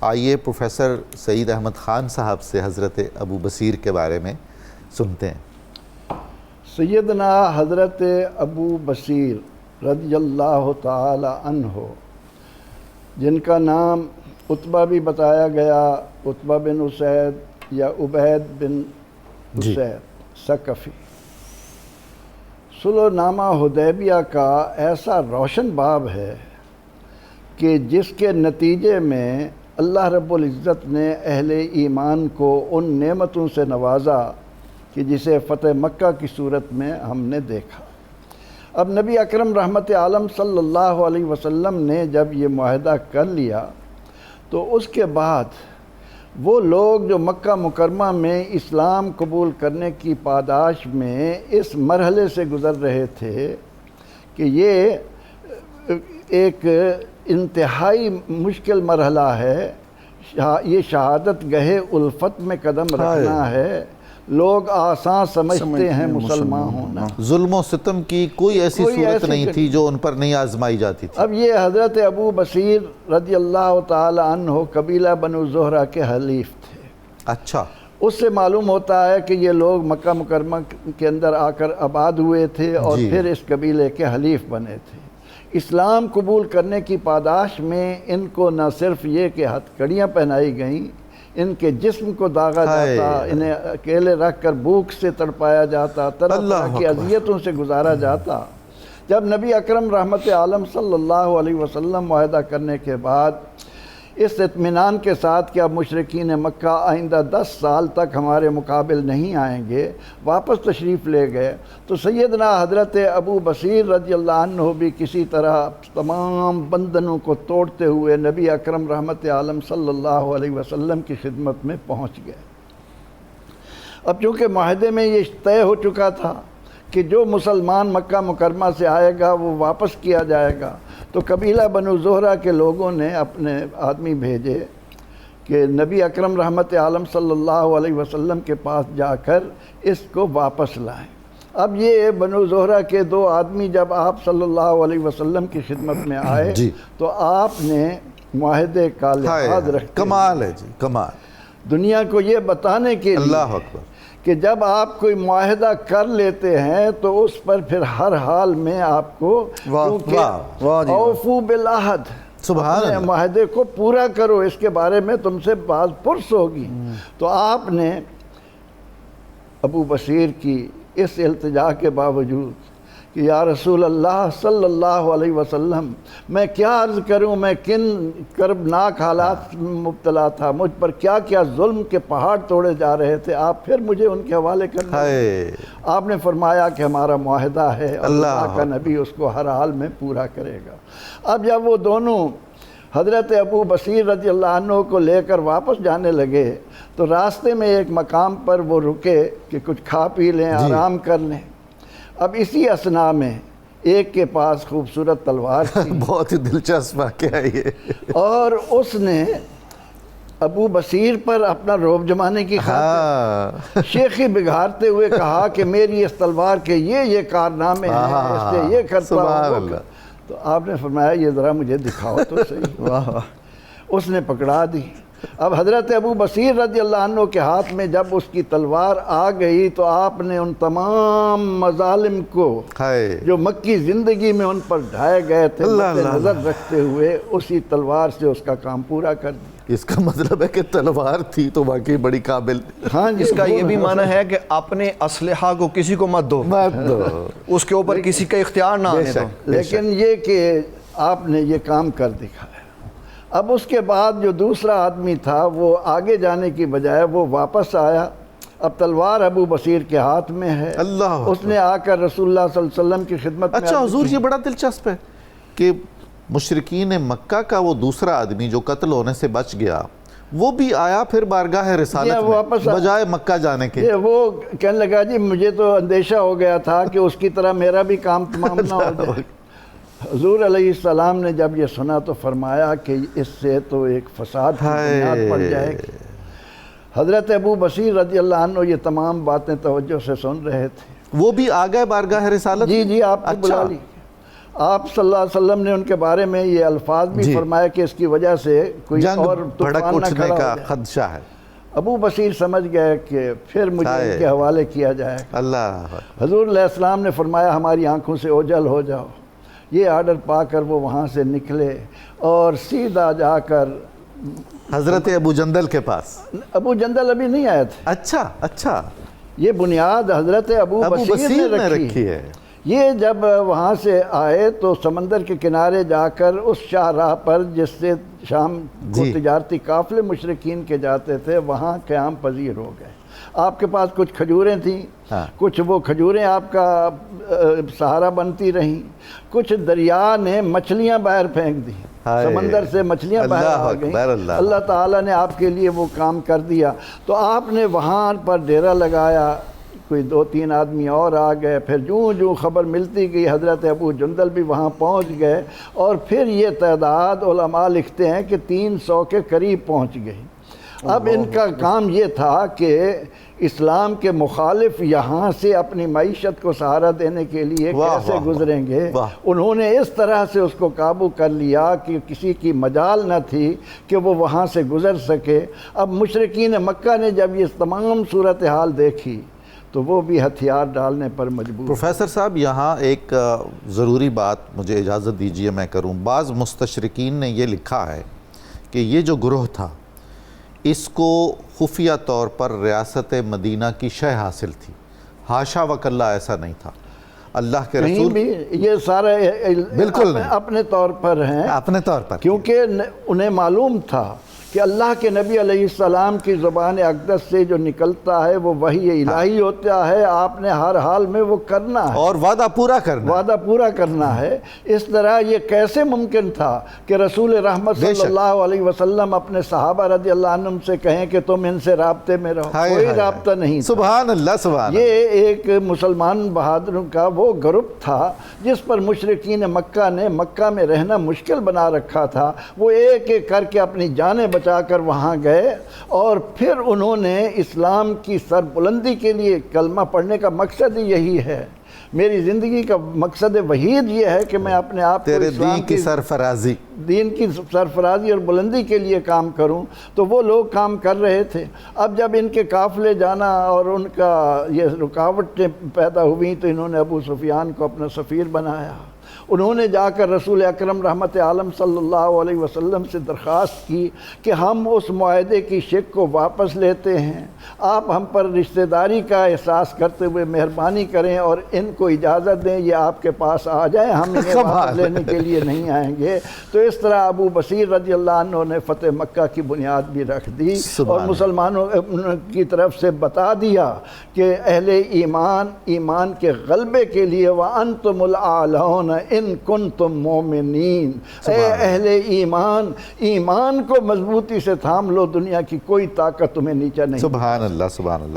آئیے پروفیسر سعید احمد خان صاحب سے حضرت ابو بصیر کے بارے میں سنتے ہیں۔ سیدنا حضرت ابو بصیر رضی اللہ تعالی عنہ، جن کا نام عتبہ بھی بتایا گیا، عتبہ بن اسید یا عبید بن اسید ثقفی، صلح نامہ حدیبیہ کا ایسا روشن باب ہے کہ جس کے نتیجے میں اللہ رب العزت نے اہل ایمان کو ان نعمتوں سے نوازا کہ جسے فتح مکہ کی صورت میں ہم نے دیکھا۔ اب نبی اکرم رحمت عالم صلی اللہ علیہ وسلم نے جب یہ معاہدہ کر لیا تو اس کے بعد وہ لوگ جو مکہ مکرمہ میں اسلام قبول کرنے کی پاداش میں اس مرحلے سے گزر رہے تھے کہ یہ ایک انتہائی مشکل مرحلہ ہے، یہ شہادت گہے الفت میں قدم رکھنا ہے، لوگ آسان سمجھتے ہیں مسلمان ہونا۔ ظلم و ستم کی کوئی ایسی صورت نہیں تھی جو ان پر نہیں آزمائی جاتی تھی۔ اب یہ حضرت ابو بصیر رضی اللہ تعالی عنہ قبیلہ بنو زہرہ کے حلیف تھے۔ اچھا، اس سے معلوم ہوتا ہے کہ یہ لوگ مکہ مکرمہ کے اندر آ کر آباد ہوئے تھے اور پھر اس قبیلے کے حلیف بنے تھے۔ اسلام قبول کرنے کی پاداش میں ان کو نہ صرف یہ کہ ہتھکڑیاں پہنائی گئیں، ان کے جسم کو داغا جاتا، انہیں اکیلے رکھ کر بھوک سے تڑپایا جاتا، طرح طرح کی اذیتوں سے گزارا جاتا۔ جب نبی اکرم رحمت عالم صلی اللہ علیہ وسلم معاہدہ کرنے کے بعد اس اطمینان کے ساتھ کہ اب مشرکین مکہ آئندہ 10 سال تک ہمارے مقابل نہیں آئیں گے، واپس تشریف لے گئے، تو سیدنا حضرت ابو بصیر رضی اللہ عنہ بھی کسی طرح تمام بندھنوں کو توڑتے ہوئے نبی اکرم رحمت عالم صلی اللہ علیہ وسلم کی خدمت میں پہنچ گئے۔ اب چونکہ معاہدے میں یہ طے ہو چکا تھا کہ جو مسلمان مکہ مکرمہ سے آئے گا وہ واپس کیا جائے گا، تو قبیلہ بنو زہرہ کے لوگوں نے اپنے آدمی بھیجے کہ نبی اکرم رحمت عالم صلی اللہ علیہ وسلم کے پاس جا کر اس کو واپس لائیں۔ اب یہ بنو زہرہ کے 2 آدمی جب آپ صلی اللہ علیہ وسلم کی خدمت میں آئے تو آپ نے معاہدے کا لحاظ رکھتے کمال ہے جی، کمال، دنیا کو یہ بتانے کے لیے اللہ اکبر کہ جب آپ کوئی معاہدہ کر لیتے ہیں تو اس پر پھر ہر حال میں آپ کو اوفو بالعہد، اپنے معاہدے کو پورا کرو، اس کے بارے میں تم سے باز پرس ہوگی۔ تو آپ نے ابو بصیر کی اس التجا کے باوجود کہ یا رسول اللہ صلی اللہ علیہ وسلم، میں کیا عرض کروں، میں کن کربناک حالات میں مبتلا تھا، مجھ پر کیا کیا ظلم کے پہاڑ توڑے جا رہے تھے، آپ پھر مجھے ان کے حوالے کرنا۔ آپ نے فرمایا کہ ہمارا معاہدہ ہے، اللہ کا نبی اس کو ہر حال میں پورا کرے گا۔ اب جب وہ دونوں حضرت ابو بصیر رضی اللہ عنہ کو لے کر واپس جانے لگے تو راستے میں ایک مقام پر وہ رکے کہ کچھ کھا پی لیں، آرام کر لیں۔ اب اسی اثناء میں ایک کے پاس خوبصورت تلوار تھی، بہت ہی دلچسپ واقعہ ہے یہ، اور اس نے ابو بصیر پر اپنا رعب جمانے کی خاطر شیخی بگھارتے ہوئے کہا کہ میری اس تلوار کے یہ کارنامے ہیں، اس سے یہ کرتا ہوں۔ تو آپ نے فرمایا یہ ذرا مجھے دکھاؤ تو صحیح۔ اس نے پکڑا دی۔ اب حضرت ابو بصیر رضی اللہ عنہ کے ہاتھ میں جب اس کی تلوار آ گئی تو آپ نے ان تمام مظالم کو جو مکی زندگی میں ان پر ڈھائے گئے تھے نظر رکھتے ہوئے اسی تلوار سے اس کا کام پورا کر دیا۔ اس کا مطلب ہے کہ تلوار تھی تو واقعی بڑی قابل۔ ہاں، اس کا یہ بھی معنی ہے کہ اپنے اسلحہ کو کسی کو مت دو، اس کے اوپر کسی کا اختیار نہ آنے دو۔ لیکن یہ کہ آپ نے یہ کام کر دکھایا۔ اب اس کے بعد جو دوسرا آدمی تھا وہ آگے جانے کی بجائے وہ واپس آیا۔ اب تلوار ابو بصیر کے ہاتھ میں ہے، اس نے آ کر رسول اللہ صلی اللہ علیہ وسلم کی خدمت میں۔ اچھا حضور، یہ بڑا دلچسپ ہے کہ مشرکین مکہ کا وہ دوسرا آدمی جو قتل ہونے سے بچ گیا وہ بھی آیا پھر بارگاہ رسالت میں بجائے مکہ جانے کے۔ وہ کہنے لگا جی مجھے تو اندیشہ ہو گیا تھا کہ اس کی طرح میرا بھی کام تمام نہ ہو جائے۔ حضور علیہ السلام نے جب یہ سنا تو فرمایا کہ اس سے تو ایک فساد کی بنیاد پڑ جائے گی۔ حضرت ابو بصیر رضی اللہ عنہ یہ تمام باتیں توجہ سے سن رہے تھے۔ وہ بھی آ گئے بارگاہ رسالت؟ جی آپ کو بلا لی۔ آپ صلی اللہ علیہ وسلم نے ان کے بارے میں یہ الفاظ بھی فرمایا کہ اس کی وجہ سے کوئی اور بھڑک طوفان نہ اٹھنے کھڑا ہو کا جائے۔ خدشہ ہے۔ ابو بصیر سمجھ گئے کہ پھر مجھے ان کے حوالے کیا جائے۔ اللہ حضور علیہ السلام نے فرمایا ہماری آنکھوں سے اوجھل ہو جاؤ۔ یہ آرڈر پا کر وہ وہاں سے نکلے اور سیدھا جا کر حضرت ابو جندل کے پاس۔ ابو جندل ابھی نہیں آئے تھے، اچھا اچھا، یہ بنیاد حضرت ابو بصیر نے رکھی ہے۔ یہ جب وہاں سے آئے تو سمندر کے کنارے جا کر اس شاہراہ پر جس سے شام کو تجارتی قافلے مشرکین کے جاتے تھے وہاں قیام پذیر ہو گئے۔ آپ کے پاس کچھ کھجوریں تھیں، کچھ وہ کھجوریں آپ کا سہارا بنتی رہیں، کچھ دریا نے مچھلیاں باہر پھینک دی، سمندر سے مچھلیاں باہر آ گئیں، اللہ تعالیٰ نے آپ کے لیے وہ کام کر دیا۔ تو آپ نے وہاں پر ڈیرا لگایا، کوئی 2-3 آدمی اور آ گئے، پھر جوں خبر ملتی گئی حضرت ابو جندل بھی وہاں پہنچ گئے، اور پھر یہ تعداد علماء لکھتے ہیں کہ 300 کے قریب پہنچ گئی۔ اب ان کا کام یہ تھا کہ اسلام کے مخالف یہاں سے اپنی معیشت کو سہارا دینے کے لیے کیسے گزریں گے۔ انہوں نے اس طرح سے اس کو قابو کر لیا کہ کسی کی مجال نہ تھی کہ وہ وہاں سے گزر سکے۔ اب مشرکین مکہ نے جب یہ تمام صورتحال دیکھی تو وہ بھی ہتھیار ڈالنے پر مجبور۔ پروفیسر صاحب یہاں ایک ضروری بات مجھے اجازت دیجئے میں کروں۔ بعض مستشرقین نے یہ لکھا ہے کہ یہ جو گروہ تھا اس کو خفیہ طور پر ریاست مدینہ کی شے حاصل تھی، حاشا وکلا ایسا نہیں تھا۔ اللہ کے رسول بھی یہ سارے بالکل اپنے طور پر ہیں، اپنے طور پر، کیونکہ انہیں معلوم تھا کہ اللہ کے نبی علیہ السلام کی زبان اقدس سے جو نکلتا ہے وہ وحی الہی ہوتا ہے، آپ نے ہر حال میں وہ کرنا ہے اور وعدہ پورا کرنا ہے۔ اس طرح یہ کیسے ممکن تھا کہ رسول رحمت صلی اللہ علیہ وسلم اپنے صحابہ رضی اللہ عنہم سے کہیں کہ تم ان سے رابطے میں رہو؟ کوئی رابطہ نہیں تھا۔ سبحان اللہ، سبحان اللہ۔ یہ ایک مسلمان بہادروں کا وہ گروپ تھا جس پر مشرکین مکہ نے مکہ میں رہنا مشکل بنا رکھا تھا۔ وہ ایک ایک کر کے اپنی جانیں بچا کر وہاں گئے، اور پھر انہوں نے اسلام کی سربلندی کے لیے کلمہ پڑھنے کا مقصد ہی یہی ہے۔ میری زندگی کا مقصد وحید یہ ہے کہ میں اپنے آپ کو تیرے دین کی سرفرازی اور بلندی کے لیے کام کروں۔ تو وہ لوگ کام کر رہے تھے۔ اب جب ان کے قافلے جانا اور ان کا یہ رکاوٹیں پیدا ہوئیں تو انہوں نے ابو سفیان کو اپنا سفیر بنایا۔ انہوں نے جا کر رسول اکرم رحمت عالم صلی اللہ علیہ وسلم سے درخواست کی کہ ہم اس معاہدے کی شک کو واپس لیتے ہیں، آپ ہم پر رشتہ داری کا احساس کرتے ہوئے مہربانی کریں اور ان کو اجازت دیں یہ آپ کے پاس آ جائیں، ہم انہیں واپس لینے کے لیے نہیں آئیں گے۔ تو اس طرح ابو بصیر رضی اللہ عنہ نے فتح مکہ کی بنیاد بھی رکھ دی اور مسلمانوں کی طرف سے بتا دیا کہ اہل ایمان کے غلبے کے لیے وَأَنْتُمُ الْأَعْلَوْنَ ان کنتم مومنین، اے اہل ایمان کو مضبوطی سے تھام لو، دنیا کی کوئی طاقت تمہیں نیچا نہیں۔ سبحان اللہ، سبحان اللہ۔